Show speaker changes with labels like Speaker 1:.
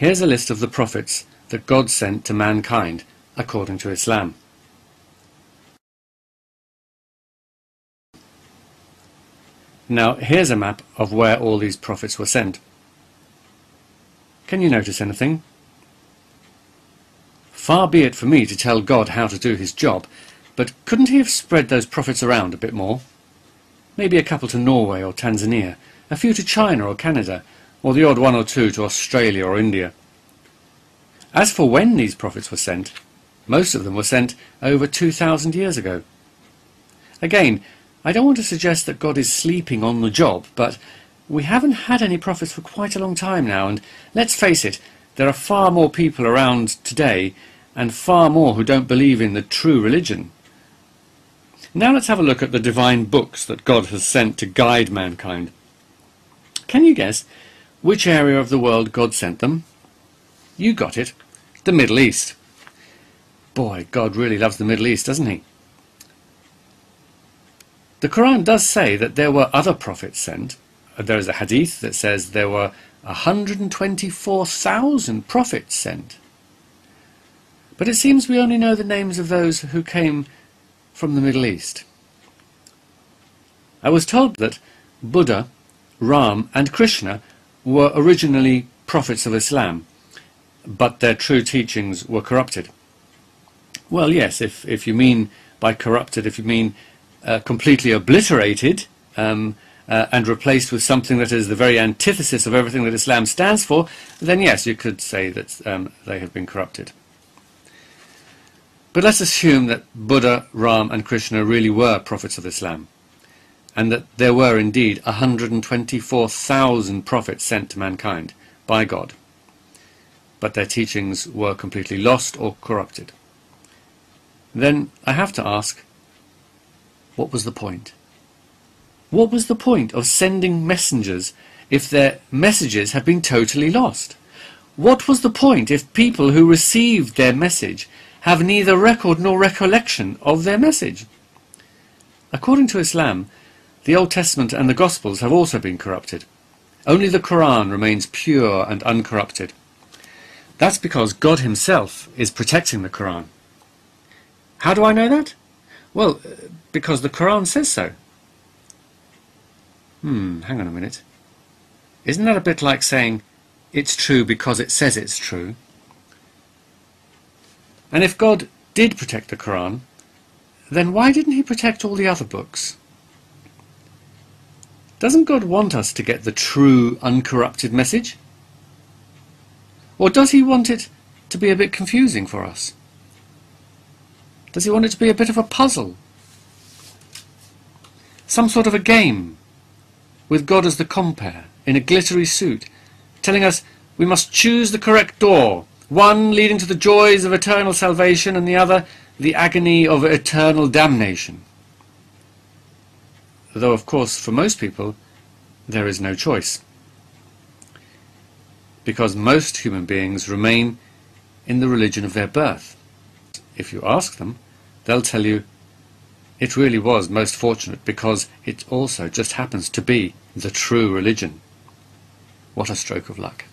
Speaker 1: Here's a list of the prophets that God sent to mankind according to Islam. Now here's a map of where all these prophets were sent. Can you notice anything? Far be it for me to tell God how to do his job, but couldn't he have spread those prophets around a bit more? Maybe a couple to Norway or Tanzania, a few to China or Canada, or the odd one or two to Australia or India. As for when these prophets were sent, most of them were sent over 2,000 years ago. Again, I don't want to suggest that God is sleeping on the job, but we haven't had any prophets for quite a long time now, and let's face it, there are far more people around today and far more who don't believe in the true religion. Now let's have a look at the divine books that God has sent to guide mankind. Can you guess which area of the world God sent them? You got it, the Middle East. Boy, God really loves the Middle East, doesn't he? The Quran does say that there were other prophets sent. There is a hadith that says there were 124,000 prophets sent. But it seems we only know the names of those who came from the Middle East. I was told that Buddha, Ram and Krishna were originally prophets of Islam, but their true teachings were corrupted. Well, yes, if you mean by corrupted, if you mean completely obliterated and replaced with something that is the very antithesis of everything that Islam stands for, then yes, you could say that they have been corrupted. But let's assume that Buddha, Ram and Krishna really were prophets of Islam, and that there were indeed 124,000 prophets sent to mankind by God, but their teachings were completely lost or corrupted. Then I have to ask, what was the point? What was the point of sending messengers if their messages had been totally lost? What was the point if people who received their message have neither record nor recollection of their message? According to Islam, the Old Testament and the Gospels have also been corrupted. Only the Quran remains pure and uncorrupted. That's because God himself is protecting the Quran. How do I know that? Well, because the Quran says so. Hang on a minute. Isn't that a bit like saying, it's true because it says it's true? And if God did protect the Quran, then why didn't he protect all the other books? Doesn't God want us to get the true, uncorrupted message? Or does he want it to be a bit confusing for us? Does he want it to be a bit of a puzzle? Some sort of a game, with God as the compere, in a glittery suit, telling us we must choose the correct door, one leading to the joys of eternal salvation and the other the agony of eternal damnation. Though, of course, for most people, there is no choice, because most human beings remain in the religion of their birth. If you ask them, they'll tell you it really was most fortunate because it also just happens to be the true religion. What a stroke of luck.